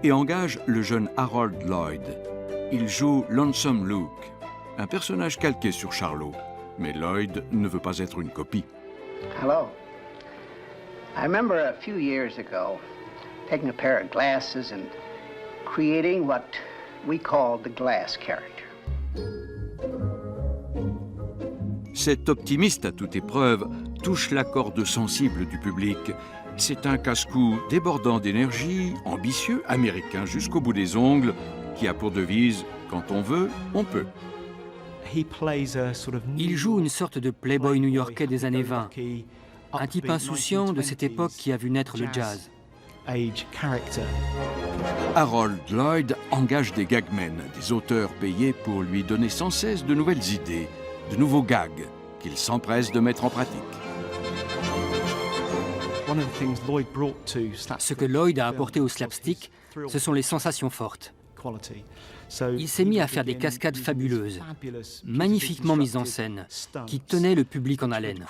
et engage le jeune Harold Lloyd. Il joue Lonesome Luke, un personnage calqué sur Charlot. Mais Lloyd ne veut pas être une copie. Hello. I remember a few years ago taking a pair of glasses and creating what we called the glass character. Cet optimiste à toute épreuve touche la corde sensible du public. C'est un casse-cou débordant d'énergie, ambitieux, américain jusqu'au bout des ongles, qui a pour devise « Quand on veut, on peut ». Il joue une sorte de playboy new-yorkais des années 20, un type insouciant de cette époque qui a vu naître le jazz. Harold Lloyd engage des gagmen, des auteurs payés pour lui donner sans cesse de nouvelles idées, de nouveaux gags qu'il s'empresse de mettre en pratique. Ce que Lloyd a apporté au slapstick, ce sont les sensations fortes. Il s'est mis à faire des cascades fabuleuses, magnifiquement mises en scène, qui tenaient le public en haleine.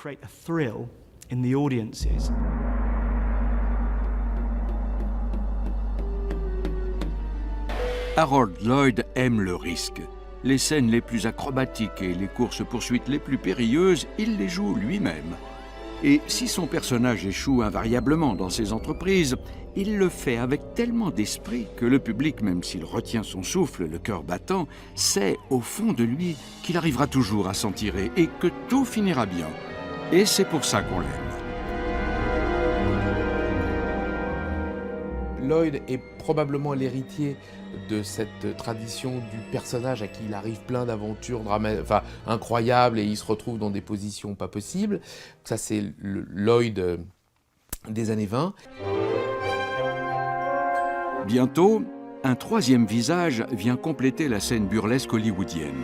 Harold Lloyd aime le risque. Les scènes les plus acrobatiques et les courses-poursuites les plus périlleuses, il les joue lui-même. Et si son personnage échoue invariablement dans ses entreprises, il le fait avec tellement d'esprit que le public, même s'il retient son souffle, le cœur battant, sait au fond de lui qu'il arrivera toujours à s'en tirer et que tout finira bien. Et c'est pour ça qu'on l'aime. Lloyd est probablement l'héritier de cette tradition du personnage à qui il arrive plein d'aventures incroyables et il se retrouve dans des positions pas possibles. Ça, c'est le Lloyd des années 20. Bientôt, un troisième visage vient compléter la scène burlesque hollywoodienne.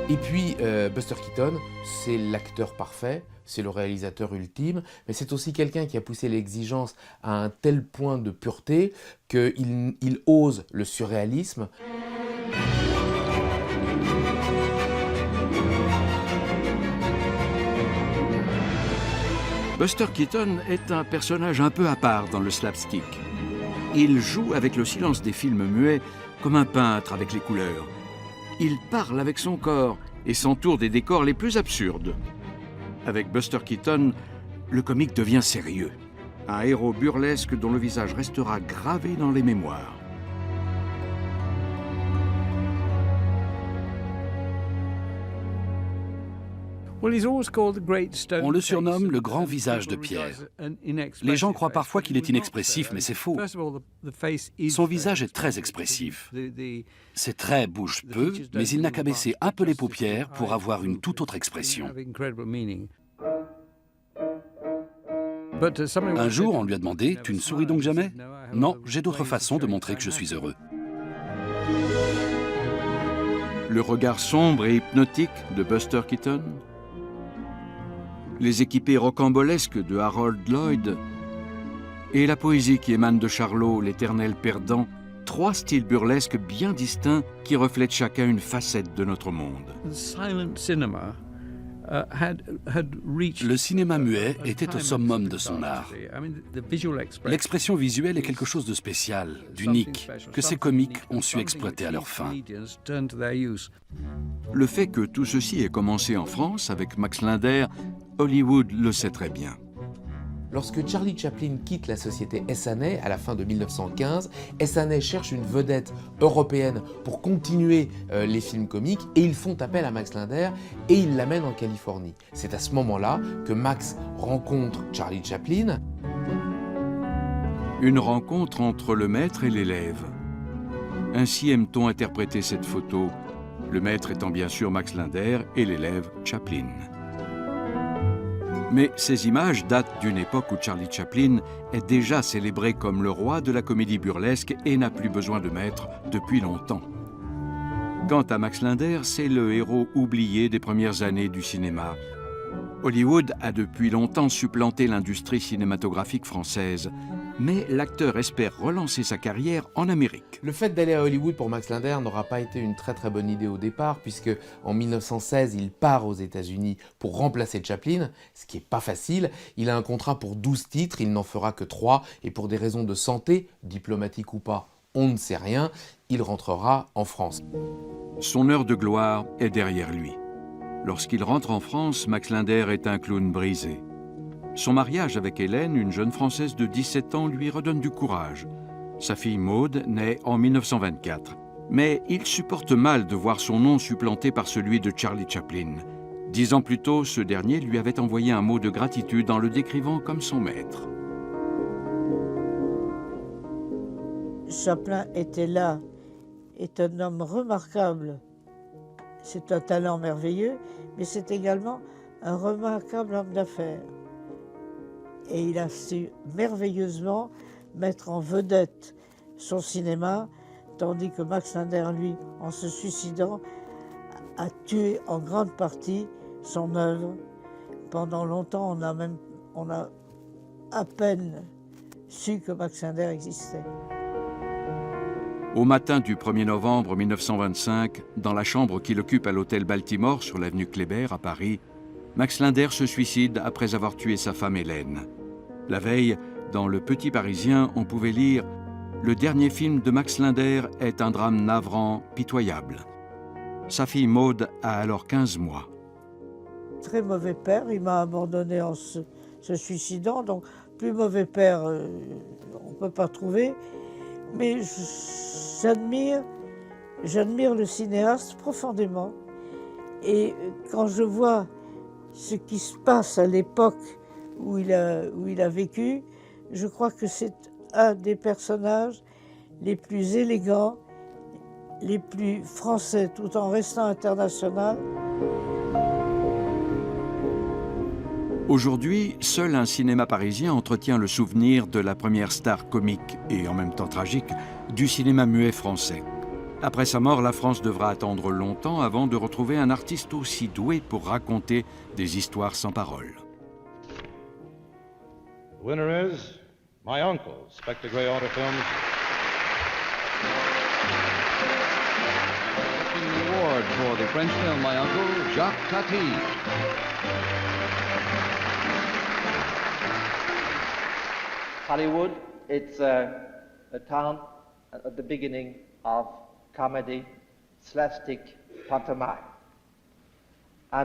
Et puis, Buster Keaton, c'est l'acteur parfait, c'est le réalisateur ultime, mais c'est aussi quelqu'un qui a poussé l'exigence à un tel point de pureté qu'il ose le surréalisme. Buster Keaton est un personnage un peu à part dans le slapstick. Il joue avec le silence des films muets comme un peintre avec les couleurs. Il parle avec son corps et s'entoure des décors les plus absurdes. Avec Buster Keaton, le comique devient sérieux. Un héros burlesque dont le visage restera gravé dans les mémoires. On le surnomme le grand visage de pierre. Les gens croient parfois qu'il est inexpressif, mais c'est faux. Son visage est très expressif. Ses traits bougent peu, mais il n'a qu'à baisser un peu les paupières pour avoir une toute autre expression. Un jour, on lui a demandé « Tu ne souris donc jamais ?» « Non, j'ai d'autres façons de montrer que je suis heureux. » Le regard sombre et hypnotique de Buster Keaton, les équipés rocambolesques de Harold Lloyd et la poésie qui émane de Charlot, l'éternel perdant, trois styles burlesques bien distincts qui reflètent chacun une facette de notre monde. Le cinéma muet était au summum de son art. L'expression visuelle est quelque chose de spécial, d'unique, que ces comiques ont su exploiter à leur fin. Le fait que tout ceci ait commencé en France avec Max Linder, Hollywood le sait très bien. Lorsque Charlie Chaplin quitte la société Essanay à la fin de 1915, Essanay cherche une vedette européenne pour continuer les films comiques et ils font appel à Max Linder et ils l'amènent en Californie. C'est à ce moment-là que Max rencontre Charlie Chaplin. Une rencontre entre le maître et l'élève. Ainsi aime-t-on interpréter cette photo, le maître étant bien sûr Max Linder et l'élève Chaplin. Mais ces images datent d'une époque où Charlie Chaplin est déjà célébré comme le roi de la comédie burlesque et n'a plus besoin de maître depuis longtemps. Quant à Max Linder, c'est le héros oublié des premières années du cinéma. Hollywood a depuis longtemps supplanté l'industrie cinématographique française. mais l'acteur espère relancer sa carrière en Amérique. Le fait d'aller à Hollywood pour Max Linder n'aura pas été une très bonne idée au départ, puisque en 1916, il part aux États-Unis pour remplacer Chaplin, ce qui n'est pas facile. Il a un contrat pour 12 titres, il n'en fera que 3, et pour des raisons de santé, diplomatiques ou pas, on ne sait rien, il rentrera en France. Son heure de gloire est derrière lui. Lorsqu'il rentre en France, Max Linder est un clown brisé. Son mariage avec Hélène, une jeune Française de 17 ans, lui redonne du courage. Sa fille Maude naît en 1924. Mais il supporte mal de voir son nom supplanté par celui de Charlie Chaplin. 10 ans plus tôt, ce dernier lui avait envoyé un mot de gratitude en le décrivant comme son maître. Chaplin était là, est un homme remarquable. C'est un talent merveilleux, mais c'est également un remarquable homme d'affaires. Et il a su merveilleusement mettre en vedette son cinéma, tandis que Max Linder, lui, en se suicidant, a tué en grande partie son œuvre. Pendant longtemps, on a à peine su que Max Linder existait. Au matin du 1er novembre 1925, dans la chambre qu'il occupe à l'hôtel Baltimore sur l'avenue Kléber à Paris, Max Linder se suicide après avoir tué sa femme Hélène. La veille, dans Le Petit Parisien, on pouvait lire « Le dernier film de Max Linder est un drame navrant, pitoyable ». Sa fille Maude a alors 15 mois. Très mauvais père, il m'a abandonné en se suicidant, donc plus mauvais père, on ne peut pas trouver. Mais j'admire le cinéaste profondément. Et quand je vois ce qui se passe à l'époque où il a vécu, je crois que c'est un des personnages les plus élégants, les plus français, tout en restant international. Aujourd'hui, seul un cinéma parisien entretient le souvenir de la première star comique et en même temps tragique du cinéma muet français. Après sa mort, la France devra attendre longtemps avant de retrouver un artiste aussi doué pour raconter des histoires sans parole. The winner is My Uncle, Spectre Grey Auto Films. The award for the French film My Uncle, Jacques Tati. Hollywood, it's a town at the beginning of comedy, slapstick, pantomime. I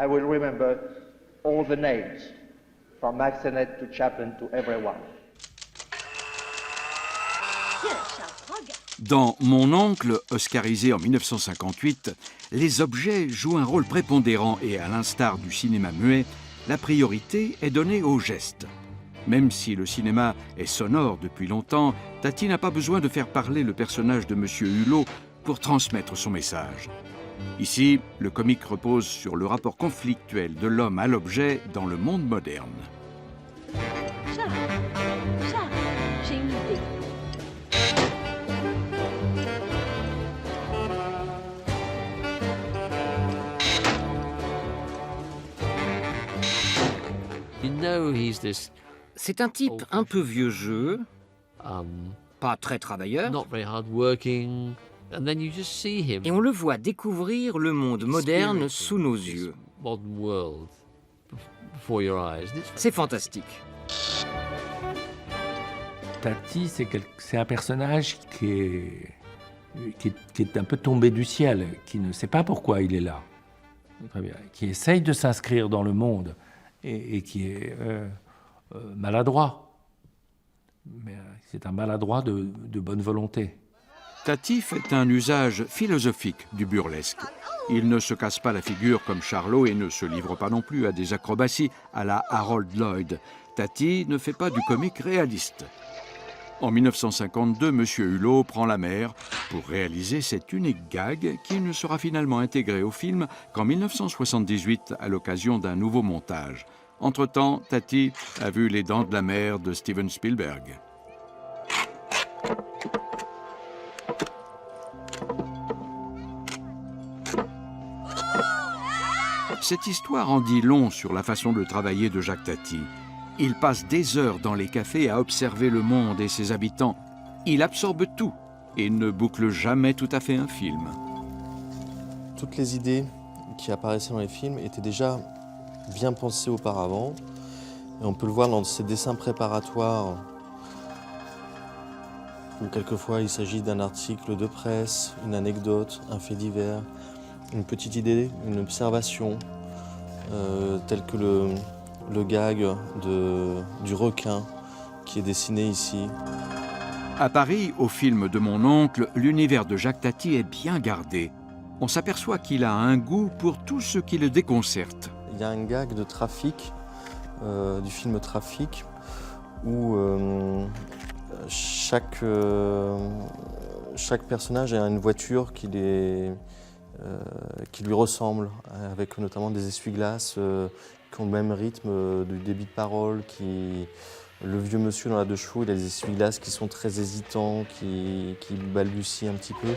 will remember all the names, from Max Sennett to Chaplin to everyone. Dans Mon oncle, oscarisé en 1958, les objets jouent un rôle prépondérant et à l'instar du cinéma muet, la priorité est donnée aux gestes. Même si le cinéma est sonore depuis longtemps, Tati n'a pas besoin de faire parler le personnage de Monsieur Hulot pour transmettre son message. Ici, le comique repose sur le rapport conflictuel de l'homme à l'objet dans le monde moderne. Charles, j'ai une idée. You know he's this C'est un type un peu vieux jeu, pas très travailleur, not very hard working, and then you just see him. et on le voit découvrir le monde moderne sous nos yeux. Modern world before your eyes. C'est fantastique. Tati, c'est un personnage qui est un peu tombé du ciel, qui ne sait pas pourquoi il est là, très bien, qui essaye de s'inscrire dans le monde et qui est maladroit. Mais c'est un maladroit de bonne volonté. Tati fait un usage philosophique du burlesque. Il ne se casse pas la figure comme Charlot et ne se livre pas non plus à des acrobaties à la Harold Lloyd. Tati ne fait pas du comique réaliste. En 1952, M. Hulot prend la mer pour réaliser cet unique gag qui ne sera finalement intégré au film qu'en 1978 à l'occasion d'un nouveau montage. Entre-temps, Tati a vu Les Dents de la Mer de Steven Spielberg. Cette histoire en dit long sur la façon de travailler de Jacques Tati. Il passe des heures dans les cafés à observer le monde et ses habitants. Il absorbe tout et ne boucle jamais tout à fait un film. Toutes les idées qui apparaissaient dans les films étaient déjà bien pensées auparavant. Et on peut le voir dans ces dessins préparatoires où quelquefois il s'agit d'un article de presse, une anecdote, un fait divers, une petite idée, une observation, telle que le gag du requin qui est dessiné ici. À Paris, au film de mon oncle, l'univers de Jacques Tati est bien gardé. On s'aperçoit qu'il a un goût pour tout ce qui le déconcerte. Il y a un gag de Trafic, du film Trafic, où chaque personnage a une voiture qui lui ressemble, avec notamment des essuie-glaces qui ont le même rythme du débit de parole. Le vieux monsieur dans la 2 chevaux, il a des essuie-glaces qui sont très hésitants, qui balbutient un petit peu.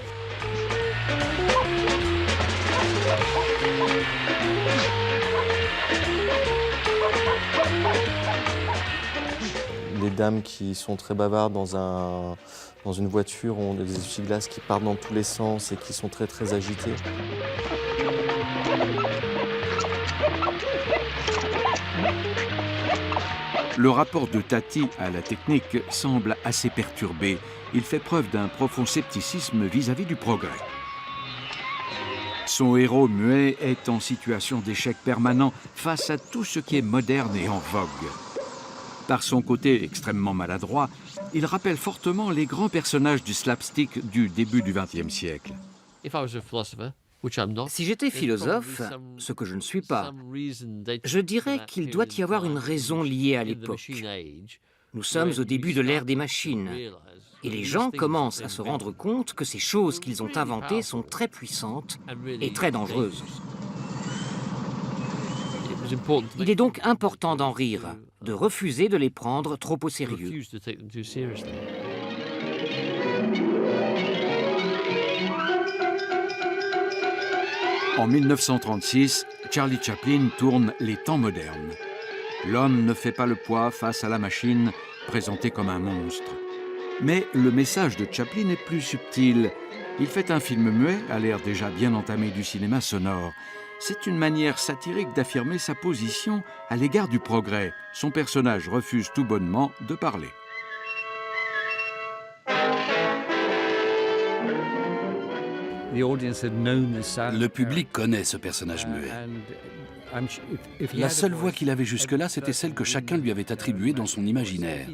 Les dames qui sont très bavardes dans une voiture ont des essuie-glaces qui partent dans tous les sens et qui sont très très agitées. Le rapport de Tati à la technique semble assez perturbé. Il fait preuve d'un profond scepticisme vis-à-vis du progrès. Son héros muet est en situation d'échec permanent face à tout ce qui est moderne et en vogue. Par son côté extrêmement maladroit, il rappelle fortement les grands personnages du slapstick du début du XXe siècle. Si j'étais philosophe, ce que je ne suis pas, je dirais qu'il doit y avoir une raison liée à l'époque. Nous sommes au début de l'ère des machines, et les gens commencent à se rendre compte que ces choses qu'ils ont inventées sont très puissantes et très dangereuses. Il est donc important d'en rire, de refuser de les prendre trop au sérieux. En 1936, Charlie Chaplin tourne Les temps modernes. L'homme ne fait pas le poids face à la machine, présentée comme un monstre. Mais le message de Chaplin est plus subtil. Il fait un film muet, à l'ère déjà bien entamée du cinéma sonore. C'est une manière satirique d'affirmer sa position à l'égard du progrès. Son personnage refuse tout bonnement de parler. Le public connaît ce personnage muet. La seule voix qu'il avait jusque-là, c'était celle que chacun lui avait attribuée dans son imaginaire.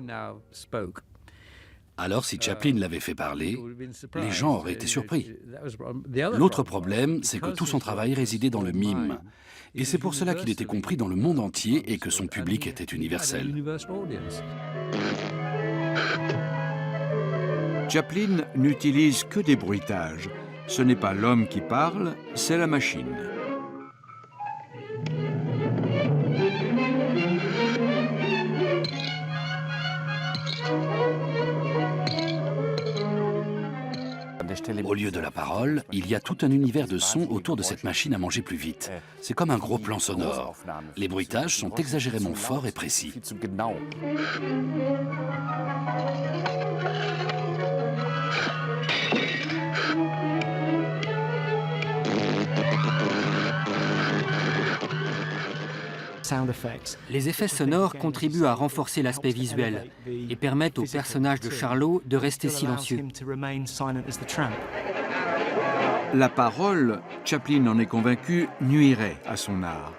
Alors, si Chaplin l'avait fait parler, les gens auraient été surpris. L'autre problème, c'est que tout son travail résidait dans le mime. Et c'est pour cela qu'il était compris dans le monde entier et que son public était universel. Chaplin n'utilise que des bruitages. Ce n'est pas l'homme qui parle, c'est la machine. Au lieu de la parole, il y a tout un univers de sons autour de cette machine à manger plus vite. C'est comme un gros plan sonore. Les bruitages sont exagérément forts et précis. Les effets sonores contribuent à renforcer l'aspect visuel et permettent au personnage de Charlot de rester silencieux. La parole, Chaplin en est convaincu, nuirait à son art.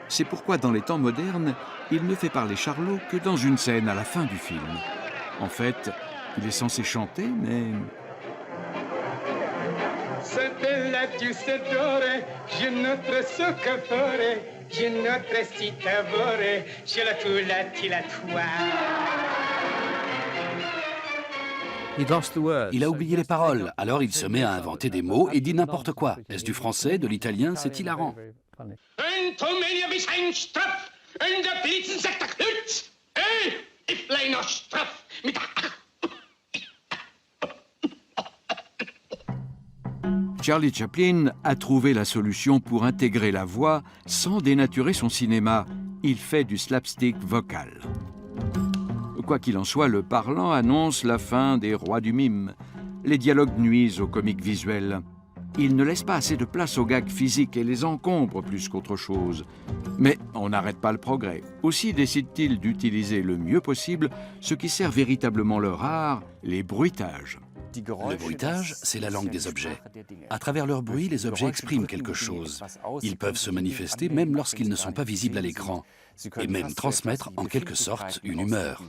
C'est pourquoi dans les temps modernes, il ne fait parler Charlot que dans une scène à la fin du film. En fait, il est censé chanter, mais... Il a oublié les paroles, alors il se met à inventer des mots et dit n'importe quoi. Est-ce du français, de l'italien? C'est hilarant. Charlie Chaplin a trouvé la solution pour intégrer la voix sans dénaturer son cinéma. Il fait du slapstick vocal. Quoi qu'il en soit, le parlant annonce la fin des rois du mime. Les dialogues nuisent au comique visuel. Il ne laisse pas assez de place aux gags physiques et les encombre plus qu'autre chose. Mais on n'arrête pas le progrès. Aussi décide-t-il d'utiliser le mieux possible ce qui sert véritablement leur art, les bruitages. Le bruitage, c'est la langue des objets. À travers leur bruit, les objets expriment quelque chose. Ils peuvent se manifester même lorsqu'ils ne sont pas visibles à l'écran, et même transmettre en quelque sorte une humeur.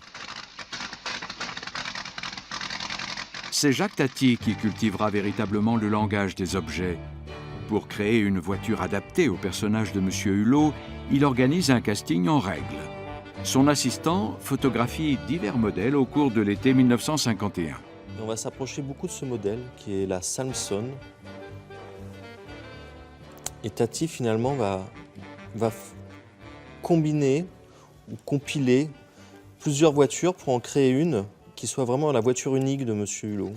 C'est Jacques Tati qui cultivera véritablement le langage des objets. Pour créer une voiture adaptée au personnage de Monsieur Hulot, il organise un casting en règle. Son assistant photographie divers modèles au cours de l'été 1951. Et on va s'approcher beaucoup de ce modèle qui est la Salmson. Et Tati finalement va combiner ou compiler plusieurs voitures pour en créer une qui soit vraiment la voiture unique de Monsieur Hulot.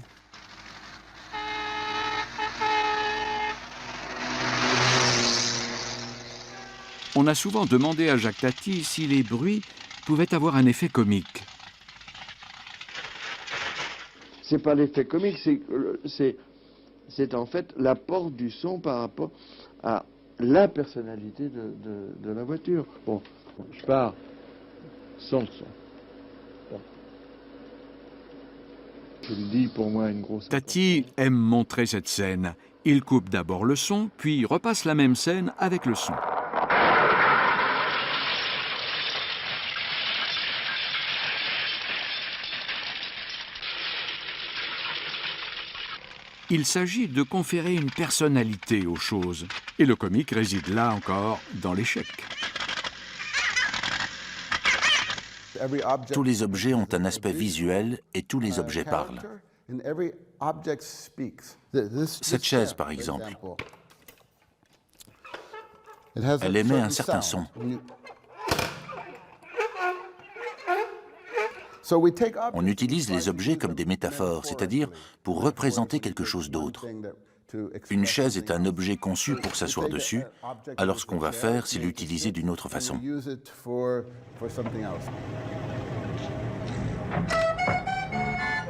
On a souvent demandé à Jacques Tati si les bruits pouvaient avoir un effet comique. C'est pas l'effet comique, c'est en fait l'apport du son par rapport à la personnalité de la voiture. Bon, je pars sans son. Je le dis, pour moi, une grosse... Tati aime montrer cette scène. Il coupe d'abord le son, puis repasse la même scène avec le son. Il s'agit de conférer une personnalité aux choses. Et le comique réside là encore dans l'échec. Tous les objets ont un aspect visuel et tous les objets parlent. Cette chaise, par exemple, elle émet un certain son. On utilise les objets comme des métaphores, c'est-à-dire pour représenter quelque chose d'autre. Une chaise est un objet conçu pour s'asseoir dessus, alors ce qu'on va faire, c'est l'utiliser d'une autre façon.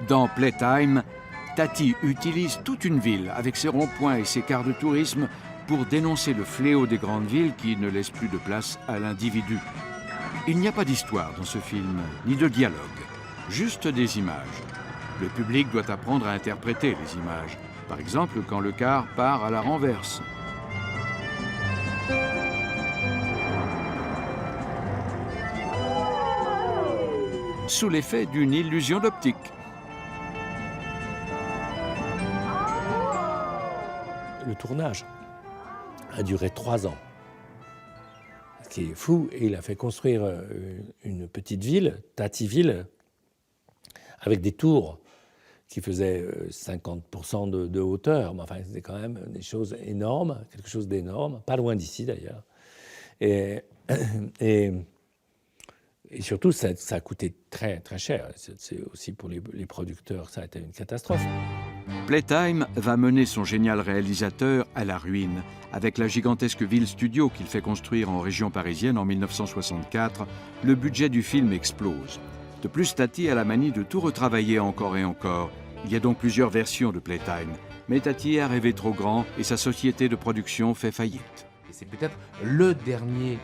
Dans Playtime, Tati utilise toute une ville avec ses ronds-points et ses cars de tourisme pour dénoncer le fléau des grandes villes qui ne laissent plus de place à l'individu. Il n'y a pas d'histoire dans ce film, ni de dialogue, juste des images. Le public doit apprendre à interpréter les images. Par exemple, quand le car part à la renverse. Sous l'effet d'une illusion d'optique. Le tournage a duré 3 ans, ce qui est fou, et il a fait construire une petite ville, Tativille, avec des tours qui faisaient 50% de hauteur, mais enfin c'était quand même des choses énormes, quelque chose d'énorme, pas loin d'ici d'ailleurs. Et surtout, ça a coûté très, très cher. C'est aussi pour les producteurs, ça a été une catastrophe. Playtime va mener son génial réalisateur à la ruine. Avec la gigantesque ville studio qu'il fait construire en région parisienne en 1964, le budget du film explose. De plus, Tati a la manie de tout retravailler encore et encore. Il y a donc plusieurs versions de Playtime. Mais Tati a rêvé trop grand et sa société de production fait faillite. Et c'est peut-être le dernier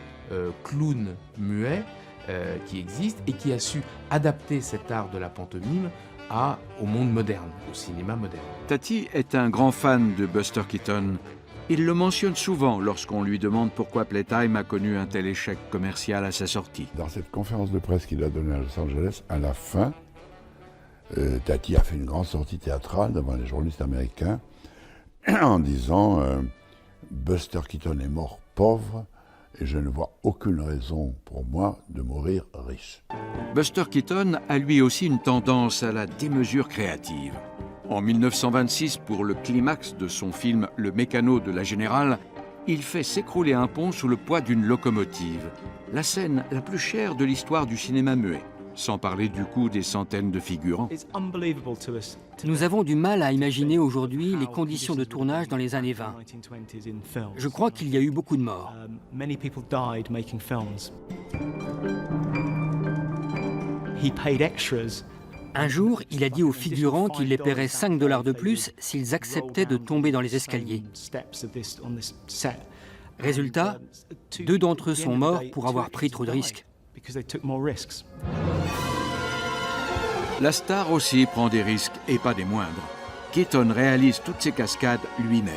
clown muet qui existe et qui a su adapter cet art de la pantomime au monde moderne, au cinéma moderne. Tati est un grand fan de Buster Keaton. Il le mentionne souvent lorsqu'on lui demande pourquoi Playtime a connu un tel échec commercial à sa sortie. Dans cette conférence de presse qu'il a donnée à Los Angeles, à la fin, Tati a fait une grande sortie théâtrale devant les journalistes américains en disant Buster Keaton est mort pauvre et je ne vois aucune raison pour moi de mourir riche. Buster Keaton a lui aussi une tendance à la démesure créative. En 1926, pour le climax de son film Le Mécano de la Générale, il fait s'écrouler un pont sous le poids d'une locomotive. La scène la plus chère de l'histoire du cinéma muet, sans parler du coût des centaines de figurants. Nous avons du mal à imaginer aujourd'hui les conditions de tournage dans les années 20. Je crois qu'il y a eu beaucoup de morts. Un jour, il a dit aux figurants qu'il les paierait 5 $ de plus s'ils acceptaient de tomber dans les escaliers. Résultat, 2 d'entre eux sont morts pour avoir pris trop de risques. La star aussi prend des risques, et pas des moindres. Keaton réalise toutes ses cascades lui-même.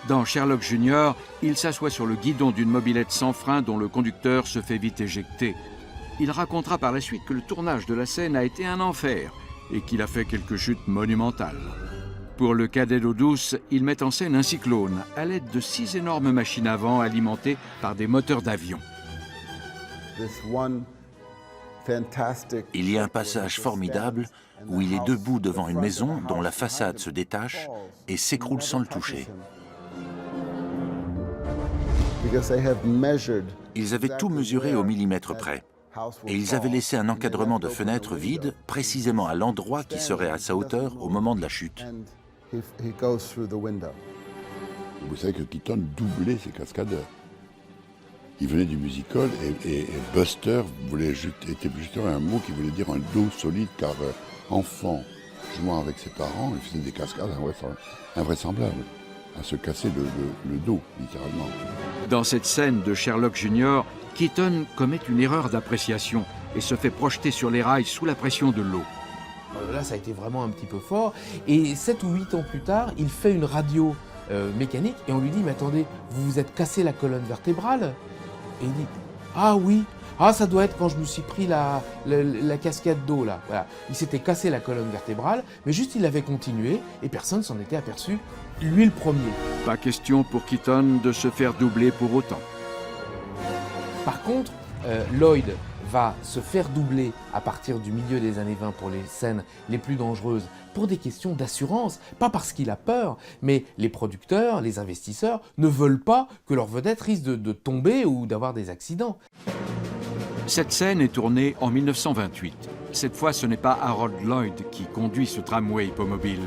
Dans Sherlock Jr., il s'assoit sur le guidon d'une mobilette sans frein dont le conducteur se fait vite éjecter. Il racontera par la suite que le tournage de la scène a été un enfer et qu'il a fait quelques chutes monumentales. Pour le cadet d'eau douce, il met en scène un cyclone à l'aide de 6 énormes machines à vent alimentées par des moteurs d'avion. Il y a un passage formidable où il est debout devant une maison dont la façade se détache et s'écroule sans le toucher. Ils avaient tout mesuré au millimètre près. Et ils avaient laissé un encadrement de fenêtres vide, précisément à l'endroit qui serait à sa hauteur au moment de la chute. Vous savez que Keaton doublait ses cascadeurs. Il venait du musical et Buster était justement un mot qui voulait dire un dos solide, car enfant jouant avec ses parents, il faisait des cascades invraisemblables, à se casser le dos, littéralement. Dans cette scène de Sherlock Jr., Keaton commet une erreur d'appréciation et se fait projeter sur les rails sous la pression de l'eau. Là, ça a été vraiment un petit peu fort. Et 7 ou 8 ans plus tard, il fait une radio mécanique et on lui dit « Mais attendez, vous vous êtes cassé la colonne vertébrale ?» Et il dit « Ah oui, ça doit être quand je me suis pris la cascade d'eau là. » Voilà. Il s'était cassé la colonne vertébrale, mais juste il avait continué et personne s'en était aperçu, lui le premier. Pas question pour Keaton de se faire doubler pour autant. Par contre, Lloyd va se faire doubler à partir du milieu des années 20 pour les scènes les plus dangereuses, pour des questions d'assurance, pas parce qu'il a peur, mais les producteurs, les investisseurs ne veulent pas que leur vedette risque de tomber ou d'avoir des accidents. Cette scène est tournée en 1928. Cette fois, ce n'est pas Harold Lloyd qui conduit ce tramway hippomobile.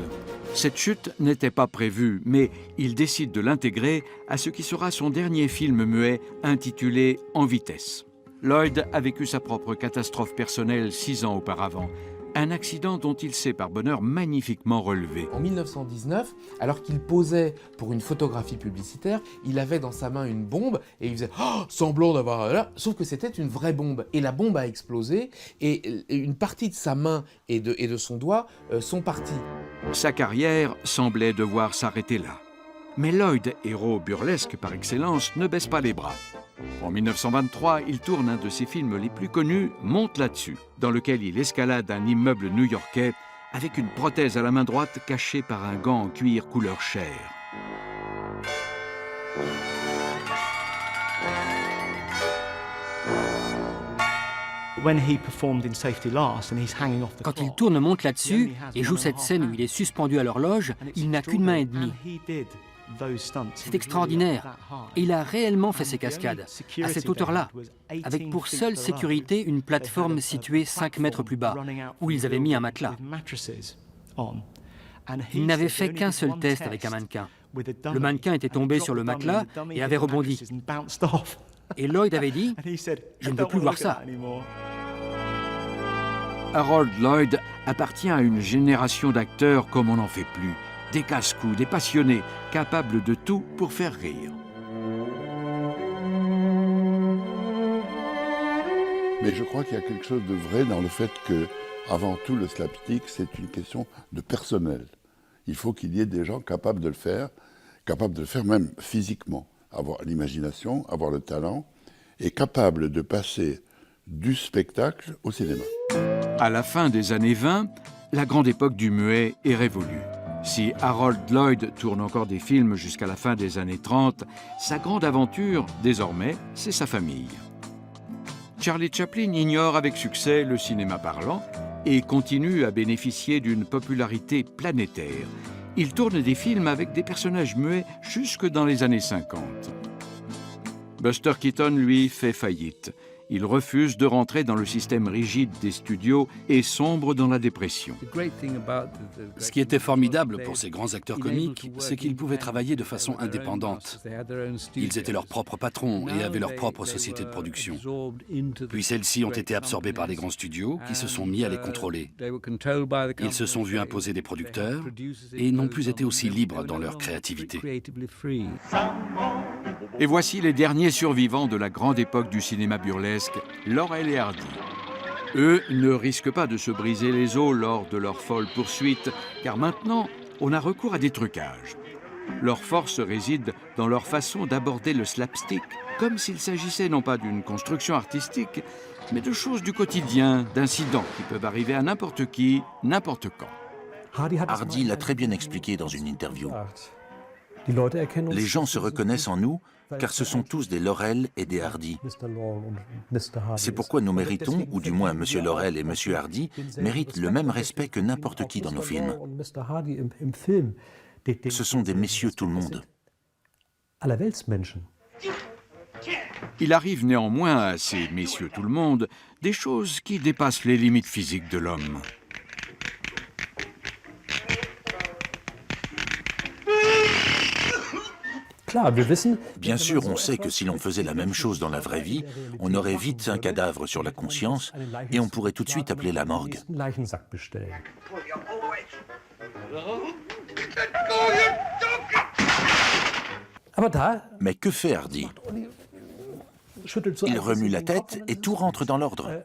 Cette chute n'était pas prévue, mais il décide de l'intégrer à ce qui sera son dernier film muet intitulé « En vitesse ». Lloyd a vécu sa propre catastrophe personnelle 6 ans auparavant. Un accident dont il s'est par bonheur magnifiquement relevé. En 1919, alors qu'il posait pour une photographie publicitaire, il avait dans sa main une bombe et il faisait semblant d'avoir là, sauf que c'était une vraie bombe. Et la bombe a explosé et une partie de sa main et de son doigt sont partis. Sa carrière semblait devoir s'arrêter là. Mais Lloyd, héros burlesque par excellence, ne baisse pas les bras. En 1923, il tourne un de ses films les plus connus, Monte là-dessus, dans lequel il escalade un immeuble new-yorkais avec une prothèse à la main droite cachée par un gant en cuir couleur chair. Quand il tourne Monte là-dessus et joue cette scène où il est suspendu à l'horloge, il n'a qu'une main et demie. C'est extraordinaire. Et il a réellement fait ses cascades, à cette hauteur-là, avec pour seule sécurité une plateforme située 5 mètres plus bas, où ils avaient mis un matelas. Il n'avait fait qu'un seul test avec un mannequin. Le mannequin était tombé sur le matelas et avait rebondi. Et Lloyd avait dit « Je ne peux plus voir ça ». Harold Lloyd appartient à une génération d'acteurs comme on n'en fait plus. Des casse-cous, des passionnés, capables de tout pour faire rire. Mais je crois qu'il y a quelque chose de vrai dans le fait que, avant tout, le slapstick, c'est une question de personnel. Il faut qu'il y ait des gens capables de le faire même physiquement, avoir l'imagination, avoir le talent, et capables de passer du spectacle au cinéma. À la fin des années 20, la grande époque du muet est révolue. Si Harold Lloyd tourne encore des films jusqu'à la fin des années 30, sa grande aventure, désormais, c'est sa famille. Charlie Chaplin ignore avec succès le cinéma parlant et continue à bénéficier d'une popularité planétaire. Il tourne des films avec des personnages muets jusque dans les années 50. Buster Keaton, lui, fait faillite. Il refuse de rentrer dans le système rigide des studios et sombre dans la dépression. Ce qui était formidable pour ces grands acteurs comiques, c'est qu'ils pouvaient travailler de façon indépendante. Ils étaient leurs propres patrons et avaient leur propre société de production. Puis celles-ci ont été absorbées par les grands studios qui se sont mis à les contrôler. Ils se sont vus imposer des producteurs et n'ont plus été aussi libres dans leur créativité. Et voici les derniers survivants de la grande époque du cinéma burlesque, Laurel et Hardy. Eux ne risquent pas de se briser les os lors de leur folle poursuite, car maintenant, on a recours à des trucages. Leur force réside dans leur façon d'aborder le slapstick, comme s'il s'agissait non pas d'une construction artistique, mais de choses du quotidien, d'incidents qui peuvent arriver à n'importe qui, n'importe quand. Hardy l'a très bien expliqué dans une interview. Les gens se reconnaissent en nous, car ce sont tous des Laurel et des Hardy. C'est pourquoi nous méritons, ou du moins M. Laurel et M. Hardy, méritent le même respect que n'importe qui dans nos films. Ce sont des messieurs tout le monde. Il arrive néanmoins à ces messieurs tout le monde des choses qui dépassent les limites physiques de l'homme. Bien sûr, on sait que si l'on faisait la même chose dans la vraie vie, on aurait vite un cadavre sur la conscience et on pourrait tout de suite appeler la morgue. Mais que fait Hardy? Il remue la tête et tout rentre dans l'ordre.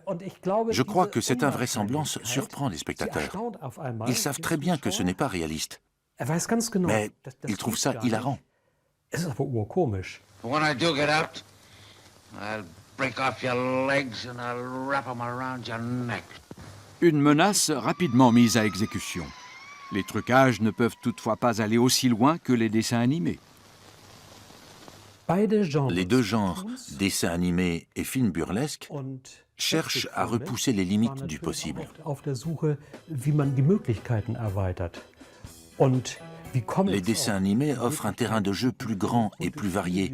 Je crois que cette invraisemblance surprend les spectateurs. Ils savent très bien que ce n'est pas réaliste. Mais ils trouvent ça hilarant. When I do get out, I'll break off your legs and I'll wrap them around your neck. Une menace rapidement mise à exécution. Les trucages ne peuvent toutefois pas aller aussi loin que les dessins animés. Les deux genres, dessins animés et films burlesques, cherchent à repousser les limites du possible. Les dessins animés offrent un terrain de jeu plus grand et plus varié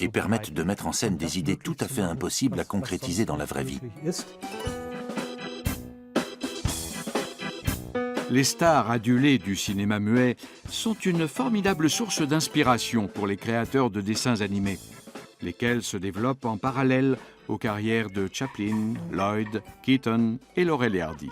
et permettent de mettre en scène des idées tout à fait impossibles à concrétiser dans la vraie vie. Les stars adulées du cinéma muet sont une formidable source d'inspiration pour les créateurs de dessins animés, lesquels se développent en parallèle aux carrières de Chaplin, Lloyd, Keaton et Laurel et Hardy.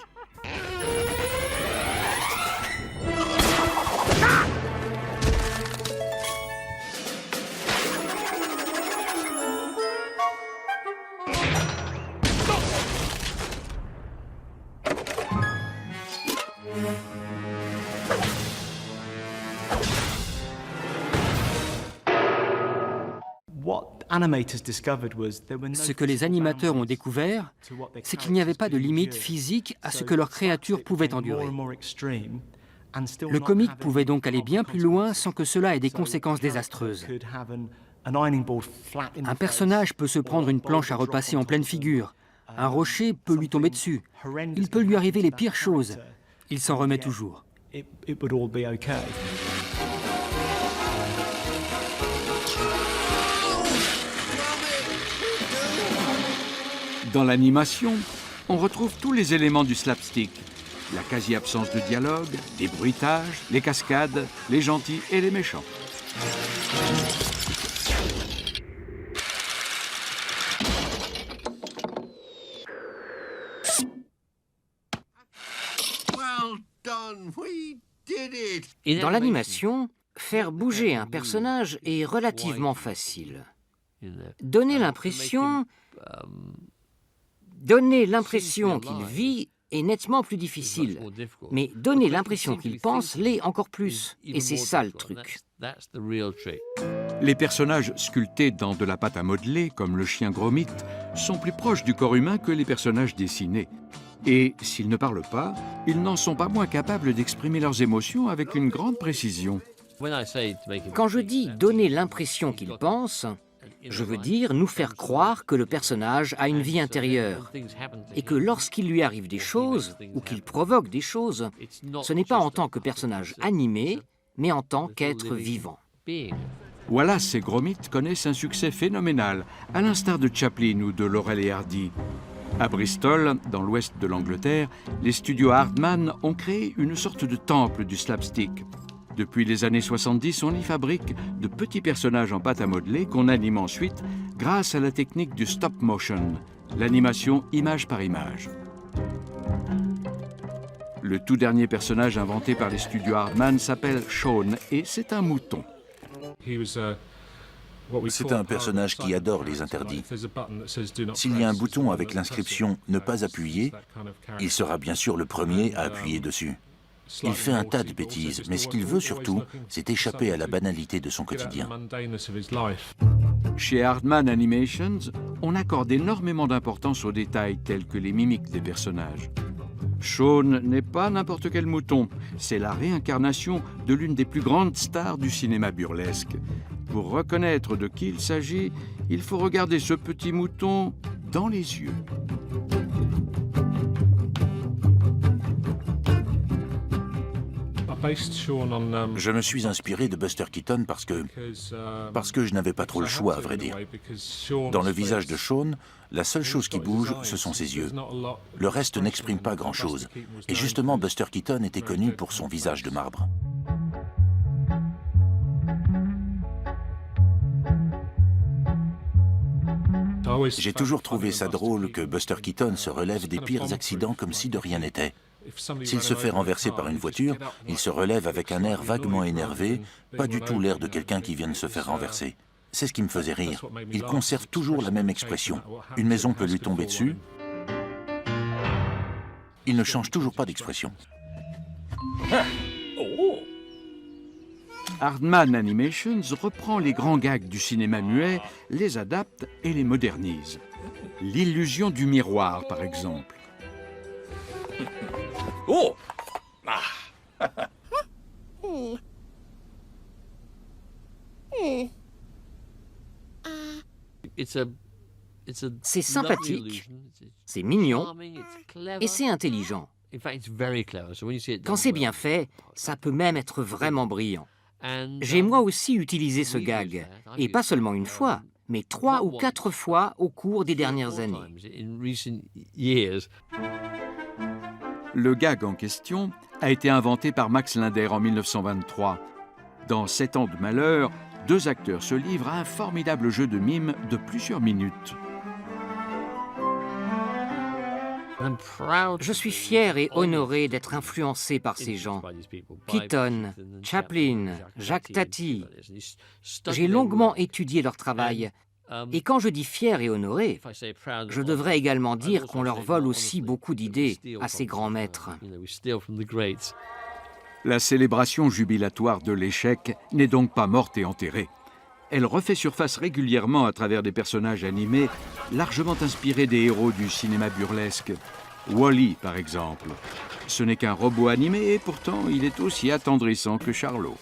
Ce que les animateurs ont découvert, c'est qu'il n'y avait pas de limite physique à ce que leurs créatures pouvaient endurer. Le comique pouvait donc aller bien plus loin sans que cela ait des conséquences désastreuses. Un personnage peut se prendre une planche à repasser en pleine figure. Un rocher peut lui tomber dessus. Il peut lui arriver les pires choses. Il s'en remet toujours. Dans l'animation, on retrouve tous les éléments du slapstick. La quasi-absence de dialogue, les bruitages, les cascades, les gentils et les méchants. Dans l'animation, faire bouger un personnage est relativement facile. Donner l'impression qu'il vit est nettement plus difficile, mais donner l'impression qu'il pense l'est encore plus, et c'est ça le truc. Les personnages sculptés dans de la pâte à modeler, comme le chien Gromit, sont plus proches du corps humain que les personnages dessinés. Et s'ils ne parlent pas, ils n'en sont pas moins capables d'exprimer leurs émotions avec une grande précision. Quand je dis donner l'impression qu'il pense, je veux dire nous faire croire que le personnage a une vie intérieure et que lorsqu'il lui arrive des choses ou qu'il provoque des choses, ce n'est pas en tant que personnage animé, mais en tant qu'être vivant. Wallace et Gromit connaissent un succès phénoménal, à l'instar de Chaplin ou de Laurel et Hardy. À Bristol, dans l'ouest de l'Angleterre, les studios Hardman ont créé une sorte de temple du slapstick. Depuis les années 70, on y fabrique de petits personnages en pâte à modeler qu'on anime ensuite grâce à la technique du stop motion, l'animation image par image. Le tout dernier personnage inventé par les studios Hardman s'appelle Shaun et c'est un mouton. C'est un personnage qui adore les interdits. S'il y a un bouton avec l'inscription « Ne pas appuyer », il sera bien sûr le premier à appuyer dessus. Il fait un tas de bêtises, mais ce qu'il veut surtout, c'est échapper à la banalité de son quotidien. Chez Hardman Animations, on accorde énormément d'importance aux détails tels que les mimiques des personnages. Shaun n'est pas n'importe quel mouton, c'est la réincarnation de l'une des plus grandes stars du cinéma burlesque. Pour reconnaître de qui il s'agit, il faut regarder ce petit mouton dans les yeux. Je me suis inspiré de Buster Keaton parce que je n'avais pas trop le choix, à vrai dire. Dans le visage de Shaun, la seule chose qui bouge, ce sont ses yeux. Le reste n'exprime pas grand-chose. Et justement, Buster Keaton était connu pour son visage de marbre. J'ai toujours trouvé ça drôle que Buster Keaton se relève des pires accidents comme si de rien n'était. S'il se fait renverser par une voiture, il se relève avec un air vaguement énervé, pas du tout l'air de quelqu'un qui vient de se faire renverser. C'est ce qui me faisait rire. Il conserve toujours la même expression. Une maison peut lui tomber dessus. Il ne change toujours pas d'expression. Hardman Animations reprend les grands gags du cinéma muet, les adapte et les modernise. L'illusion du miroir, par exemple. Oh! C'est sympathique, c'est mignon et c'est intelligent. Quand c'est bien fait, ça peut même être vraiment brillant. J'ai moi aussi utilisé ce gag, et pas seulement une fois, mais 3 ou 4 fois au cours des dernières années. Le gag en question a été inventé par Max Linder en 1923. Dans 7 ans de malheur, 2 acteurs se livrent à un formidable jeu de mime de plusieurs minutes. Je suis fier et honoré d'être influencé par ces gens. Keaton, Chaplin, Jacques Tati. J'ai longuement étudié leur travail. Et quand je dis fier et honoré, je devrais également dire qu'on leur vole aussi beaucoup d'idées à ces grands maîtres. La célébration jubilatoire de l'échec n'est donc pas morte et enterrée. Elle refait surface régulièrement à travers des personnages animés largement inspirés des héros du cinéma burlesque. Wall-E, par exemple. Ce n'est qu'un robot animé et pourtant il est aussi attendrissant que Charlot.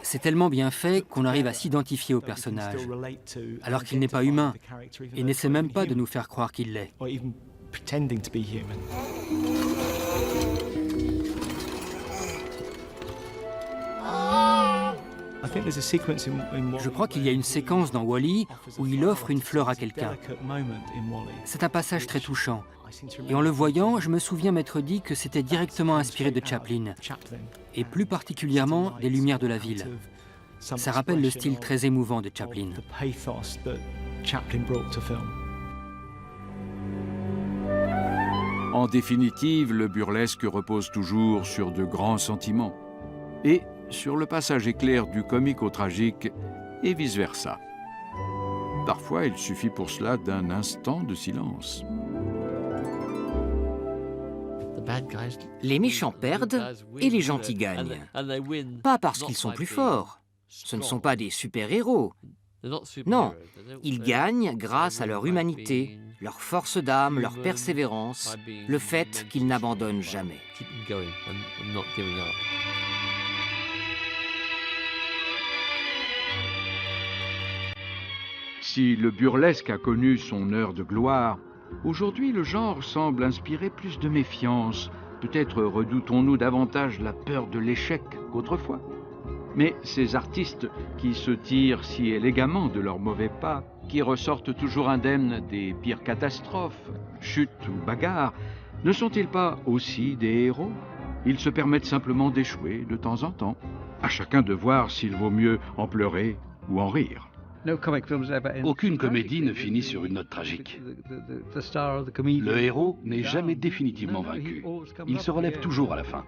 C'est tellement bien fait qu'on arrive à s'identifier au personnage, alors qu'il n'est pas humain et n'essaie même pas de nous faire croire qu'il l'est. Je crois qu'il y a une séquence dans Wall-E où il offre une fleur à quelqu'un. C'est un passage très touchant. Et en le voyant, je me souviens m'être dit que c'était directement inspiré de Chaplin, et plus particulièrement des Lumières de la ville. Ça rappelle le style très émouvant de Chaplin. En définitive, le burlesque repose toujours sur de grands sentiments et sur le passage éclair du comique au tragique et vice-versa. Parfois, il suffit pour cela d'un instant de silence. Les méchants perdent et les gentils gagnent. Pas parce qu'ils sont plus forts. Ce ne sont pas des super-héros. Non, ils gagnent grâce à leur humanité, leur force d'âme, leur persévérance, le fait qu'ils n'abandonnent jamais. Si le burlesque a connu son heure de gloire, aujourd'hui le genre semble inspirer plus de méfiance. Peut-être redoutons-nous davantage la peur de l'échec qu'autrefois. Mais ces artistes qui se tirent si élégamment de leurs mauvais pas, qui ressortent toujours indemnes des pires catastrophes, chutes ou bagarres, ne sont-ils pas aussi des héros? Ils se permettent simplement d'échouer de temps en temps. À chacun de voir s'il vaut mieux en pleurer ou en rire. Aucune comédie ne finit sur une note tragique. Le héros n'est jamais définitivement vaincu. Il se relève toujours à la fin.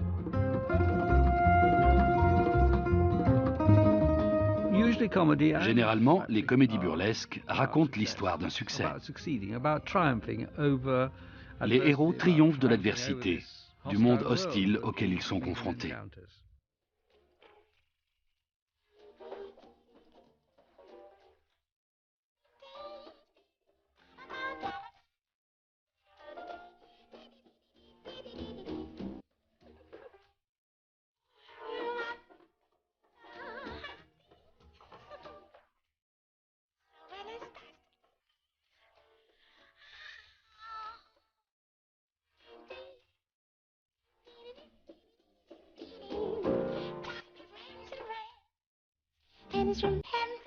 Généralement, les comédies burlesques racontent l'histoire d'un succès. Les héros triomphent de l'adversité, du monde hostile auquel ils sont confrontés. And it's from heaven.